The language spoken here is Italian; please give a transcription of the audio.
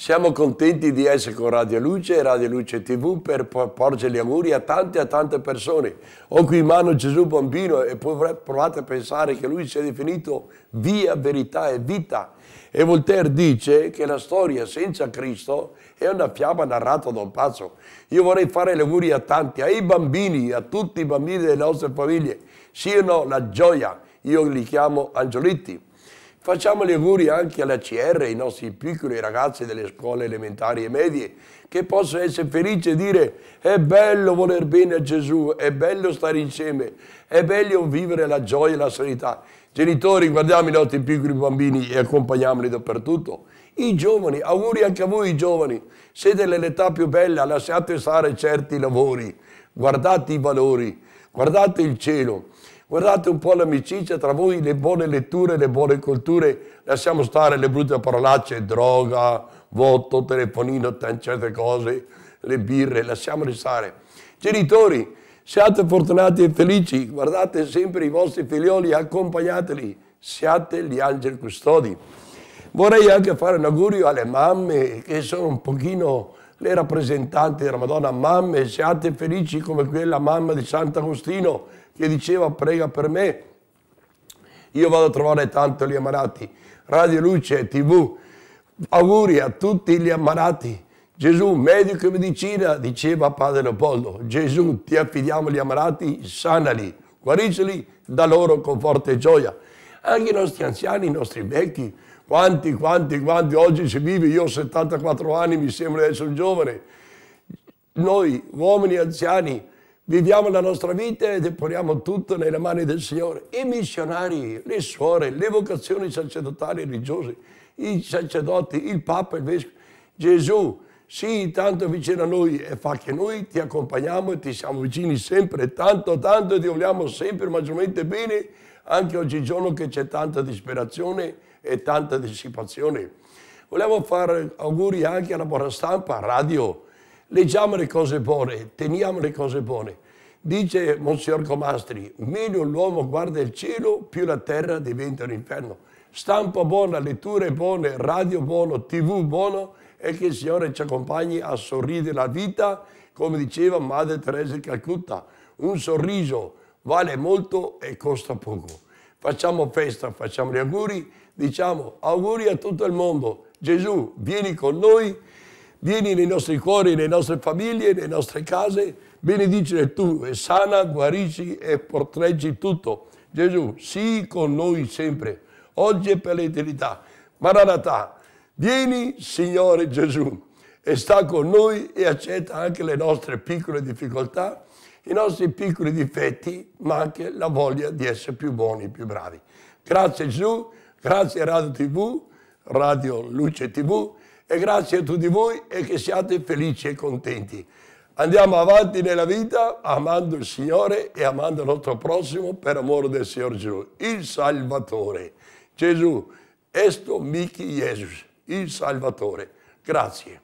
Siamo contenti di essere con Radio Luce e Radio Luce TV per porgere gli auguri a tante persone. Ho qui in mano Gesù bambino e provate a pensare che lui sia definito via, verità e vita. E Voltaire dice che la storia senza Cristo è una fiaba narrata da un pazzo. Io vorrei fare gli auguri a tanti, ai bambini, a tutti i bambini delle nostre famiglie, siano la gioia. Io li chiamo angioletti. Facciamo gli auguri anche alla CR, ai nostri piccoli ragazzi delle scuole elementari e medie, che possono essere felici e dire è bello voler bene a Gesù, è bello stare insieme, è bello vivere la gioia e la serenità. Genitori, guardiamo i nostri piccoli bambini e accompagniamoli dappertutto. I giovani, auguri anche a voi giovani, siete nell'età più bella, lasciate stare certi lavori, guardate i valori, guardate il cielo. Guardate un po' l'amicizia tra voi, le buone letture, le buone culture, lasciamo stare le brutte parolacce, droga, voto, telefonino, certe cose, le birre, lasciamole stare. Genitori, siate fortunati e felici, guardate sempre i vostri figlioli, accompagnateli, siate gli angeli custodi. Vorrei anche fare un augurio alle mamme che sono un pochino le rappresentanti della Madonna. Mamme, siate felici come quella mamma di Sant'Agostino che diceva prega per me. Io vado a trovare tanto gli ammalati. Radio Luce TV, auguri a tutti gli ammalati. Gesù, medico e medicina, diceva Padre Leopoldo. Gesù, ti affidiamo gli ammalati, sanali, guariscili, da loro conforto e gioia. Anche i nostri anziani, i nostri vecchi, quanti oggi si vive, io ho 74 anni, mi sembra di essere un giovane. Noi, uomini anziani, viviamo la nostra vita e deponiamo tutto nelle mani del Signore. I missionari, le suore, le vocazioni sacerdotali e religiose, i sacerdoti, il Papa, il Vescovo. Gesù, sì, tanto vicino a noi e fa che noi ti accompagniamo e ti siamo vicini sempre, tanto e ti vogliamo sempre maggiormente bene, anche oggigiorno che c'è tanta disperazione e tanta dissipazione. Vogliamo fare auguri anche alla buona stampa, radio. Leggiamo le cose buone, teniamo le cose buone. Dice Monsignor Comastri, meglio l'uomo guarda il cielo, più la terra diventa un inferno. Stampa buona, letture buone, radio buono, TV buono e che il Signore ci accompagni a sorridere la vita, come diceva Madre Teresa di Calcutta. Un sorriso vale molto e costa poco. Facciamo festa, facciamo gli auguri, diciamo auguri a tutto il mondo. Gesù, vieni con noi, vieni nei nostri cuori, nelle nostre famiglie, nelle nostre case, benedicere tu e sana, guarisci e proteggi tutto. Gesù, sii con noi sempre, oggi e per l'eternità. Maranatha, vieni Signore Gesù e sta con noi e accetta anche le nostre piccole difficoltà, i nostri piccoli difetti, ma anche la voglia di essere più buoni, più bravi. Grazie Gesù, grazie a Radio TV, Radio Luce TV, e grazie a tutti voi e che siate felici e contenti. Andiamo avanti nella vita amando il Signore e amando il nostro prossimo per amore del Signore Gesù, il Salvatore. Gesù, esto mihi Jesus, il Salvatore. Grazie.